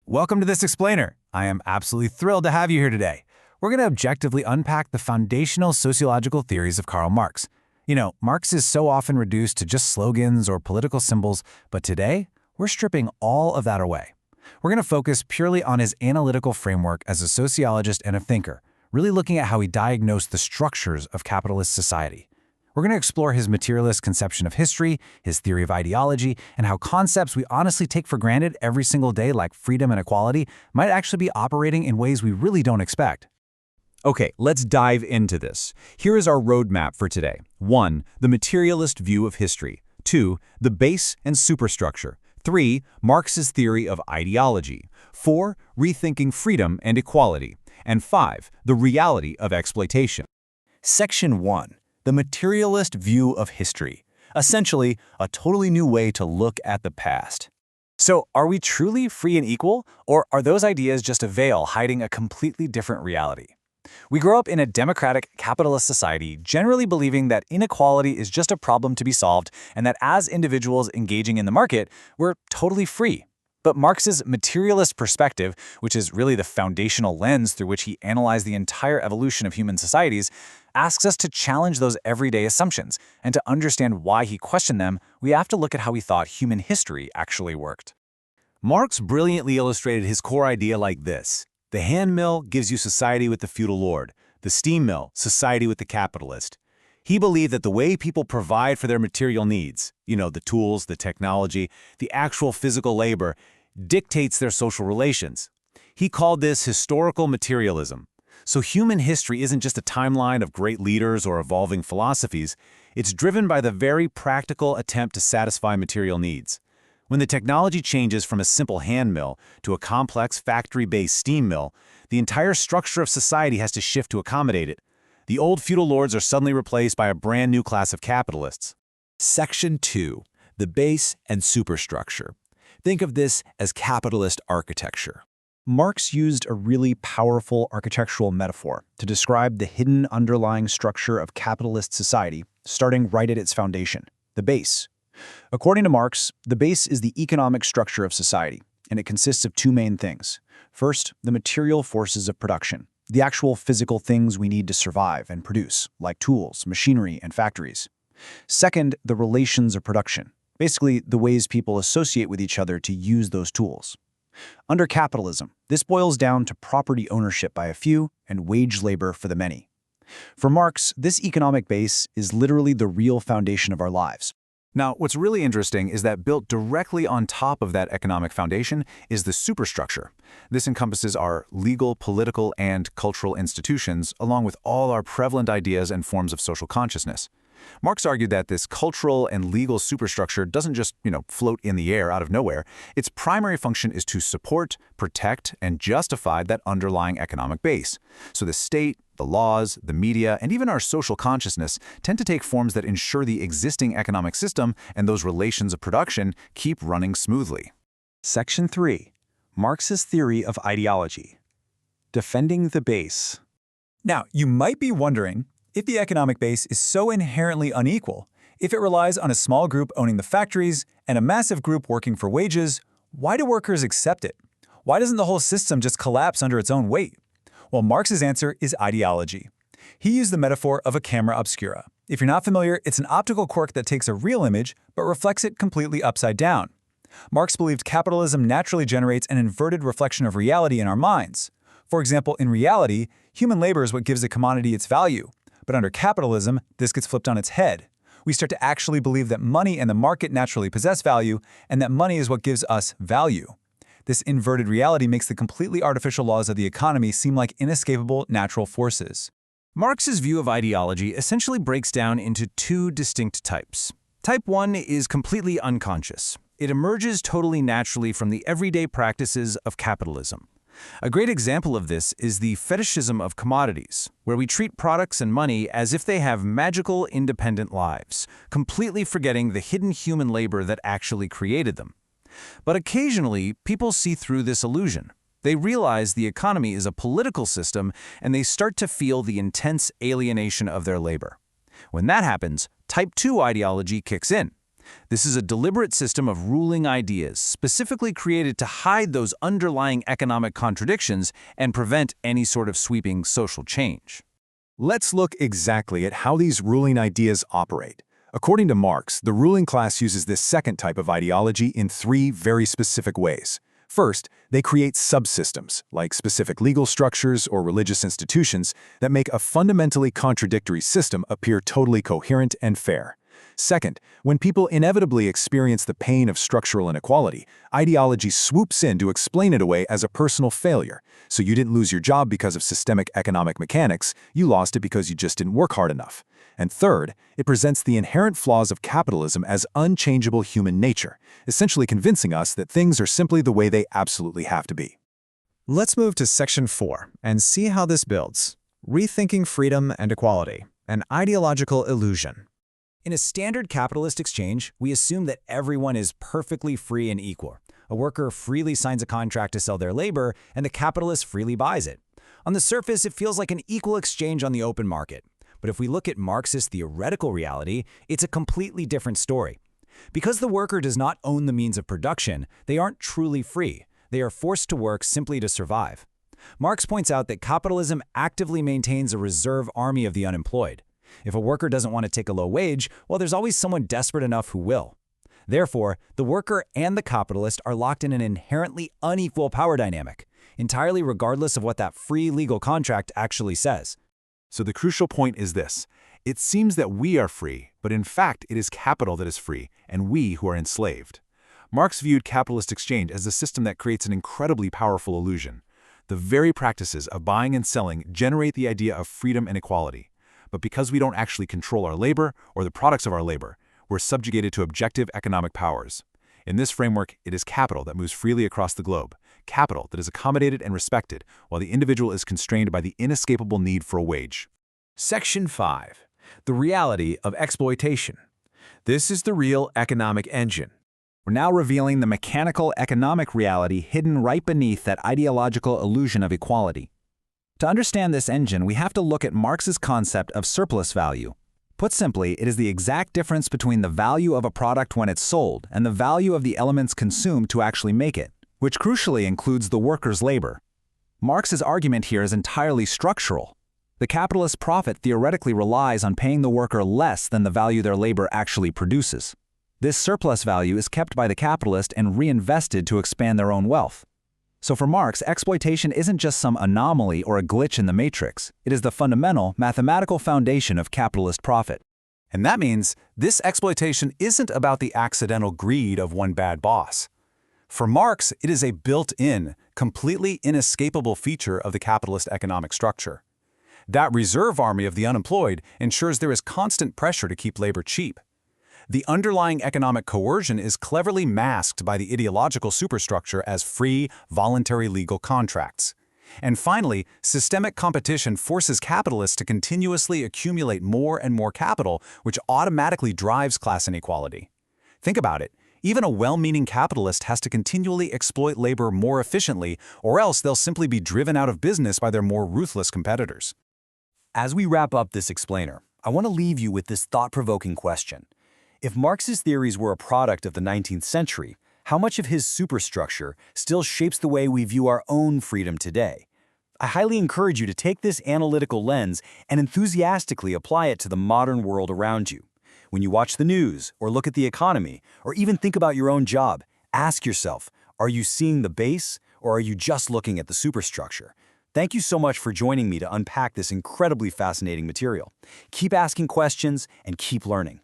Welcome to This Explainer. I am absolutely thrilled to have you here today. We're going to objectively unpack the foundational sociological theories of Karl Marx. Marx is so often reduced to just slogans or political symbols, but today, we're stripping all of that away. We're going to focus purely on his analytical framework as a sociologist and a thinker, really looking at how he diagnosed the structures of capitalist society. We're going to explore his materialist conception of history, his theory of ideology, and how concepts we honestly take for granted every single day, like freedom and equality, might actually be operating in ways we really don't expect. Okay, let's dive into this. Here is our roadmap for today. 1. The materialist view of history. 2. The base and superstructure. 3. Marx's theory of ideology. 4. Rethinking freedom and equality. And 5. The reality of exploitation. Section 1. The materialist view of history. Essentially, a totally new way to look at the past. So, are we truly free and equal, or are those ideas just a veil hiding a completely different reality? We grow up in a democratic, capitalist society, generally believing that inequality is just a problem to be solved and that as individuals engaging in the market, we're totally free. But Marx's materialist perspective, which is really the foundational lens through which he analyzed the entire evolution of human societies, asks us to challenge those everyday assumptions, and to understand why he questioned them, we have to look at how he thought human history actually worked. Marx brilliantly illustrated his core idea like this. The hand mill gives you society with the feudal lord, the steam mill, society with the capitalist. He believed that the way people provide for their material needs, the tools, the technology, the actual physical labor, dictates their social relations. He called this historical materialism. So human history isn't just a timeline of great leaders or evolving philosophies. It's driven by the very practical attempt to satisfy material needs. When the technology changes from a simple hand mill to a complex factory-based steam mill, the entire structure of society has to shift to accommodate it. The old feudal lords are suddenly replaced by a brand new class of capitalists. Section 2. The base and superstructure. Think of this as capitalist architecture. Marx used a really powerful architectural metaphor to describe the hidden underlying structure of capitalist society, starting right at its foundation, the base. According to Marx, the base is the economic structure of society, and it consists of two main things. First, the material forces of production, the actual physical things we need to survive and produce, like tools, machinery, and factories. Second, the relations of production, basically the ways people associate with each other to use those tools. Under capitalism, this boils down to property ownership by a few and wage labor for the many. For Marx, this economic base is literally the real foundation of our lives. Now, what's really interesting is that built directly on top of that economic foundation is the superstructure. This encompasses our legal, political, and cultural institutions, along with all our prevalent ideas and forms of social consciousness. Marx argued that this cultural and legal superstructure doesn't just, float in the air out of nowhere. Its primary function is to support, protect, and justify that underlying economic base. So the state, the laws, the media, and even our social consciousness tend to take forms that ensure the existing economic system and those relations of production keep running smoothly. Section 3. Marx's theory of ideology. Defending the base. Now, you might be wondering, if the economic base is so inherently unequal, if it relies on a small group owning the factories and a massive group working for wages, why do workers accept it? Why doesn't the whole system just collapse under its own weight? Well, Marx's answer is ideology. He used the metaphor of a camera obscura. If you're not familiar, it's an optical quirk that takes a real image but reflects it completely upside down. Marx believed capitalism naturally generates an inverted reflection of reality in our minds. For example, in reality, human labor is what gives a commodity its value. But under capitalism, this gets flipped on its head. We start to actually believe that money and the market naturally possess value, and that money is what gives us value. This inverted reality makes the completely artificial laws of the economy seem like inescapable natural forces. Marx's view of ideology essentially breaks down into two distinct types. Type 1 is completely unconscious. It emerges totally naturally from the everyday practices of capitalism. A great example of this is the fetishism of commodities, where we treat products and money as if they have magical, independent lives, completely forgetting the hidden human labor that actually created them. But occasionally, people see through this illusion. They realize the economy is a political system, and they start to feel the intense alienation of their labor. When that happens, Type 2 ideology kicks in. This is a deliberate system of ruling ideas, specifically created to hide those underlying economic contradictions and prevent any sort of sweeping social change. Let's look exactly at how these ruling ideas operate. According to Marx, the ruling class uses this second type of ideology in three very specific ways. First, they create subsystems, like specific legal structures or religious institutions, that make a fundamentally contradictory system appear totally coherent and fair. Second, when people inevitably experience the pain of structural inequality, ideology swoops in to explain it away as a personal failure. So you didn't lose your job because of systemic economic mechanics, you lost it because you just didn't work hard enough. And third, it presents the inherent flaws of capitalism as unchangeable human nature, essentially convincing us that things are simply the way they absolutely have to be. Let's move to Section 4 and see how this builds. Rethinking freedom and equality, an ideological illusion. In a standard capitalist exchange, we assume that everyone is perfectly free and equal. A worker freely signs a contract to sell their labor, and the capitalist freely buys it. On the surface, it feels like an equal exchange on the open market. But if we look at Marxist theoretical reality, it's a completely different story. Because the worker does not own the means of production, they aren't truly free. They are forced to work simply to survive. Marx points out that capitalism actively maintains a reserve army of the unemployed. If a worker doesn't want to take a low wage, well, there's always someone desperate enough who will. Therefore, the worker and the capitalist are locked in an inherently unequal power dynamic, entirely regardless of what that free legal contract actually says. So the crucial point is this. It seems that we are free, but in fact it is capital that is free, and we who are enslaved. Marx viewed capitalist exchange as a system that creates an incredibly powerful illusion. The very practices of buying and selling generate the idea of freedom and equality. But because we don't actually control our labor or the products of our labor, we're subjugated to objective economic powers. In this framework, it is capital that moves freely across the globe, capital that is accommodated and respected, while the individual is constrained by the inescapable need for a wage. Section 5. The reality of exploitation. This is the real economic engine. We're now revealing the mechanical economic reality hidden right beneath that ideological illusion of equality. To understand this engine, we have to look at Marx's concept of surplus value. Put simply, it is the exact difference between the value of a product when it's sold and the value of the elements consumed to actually make it, which crucially includes the worker's labor. Marx's argument here is entirely structural. The capitalist profit theoretically relies on paying the worker less than the value their labor actually produces. This surplus value is kept by the capitalist and reinvested to expand their own wealth. So for Marx, exploitation isn't just some anomaly or a glitch in the matrix. It is the fundamental, mathematical foundation of capitalist profit. And that means this exploitation isn't about the accidental greed of one bad boss. For Marx, it is a built-in, completely inescapable feature of the capitalist economic structure. That reserve army of the unemployed ensures there is constant pressure to keep labor cheap. The underlying economic coercion is cleverly masked by the ideological superstructure as free, voluntary legal contracts. And finally, systemic competition forces capitalists to continuously accumulate more and more capital, which automatically drives class inequality. Think about it. Even a well-meaning capitalist has to continually exploit labor more efficiently, or else they'll simply be driven out of business by their more ruthless competitors. As we wrap up this explainer, I want to leave you with this thought-provoking question. If Marx's theories were a product of the 19th century, how much of his superstructure still shapes the way we view our own freedom today? I highly encourage you to take this analytical lens and enthusiastically apply it to the modern world around you. When you watch the news, or look at the economy, or even think about your own job, ask yourself, are you seeing the base, or are you just looking at the superstructure? Thank you so much for joining me to unpack this incredibly fascinating material. Keep asking questions and keep learning.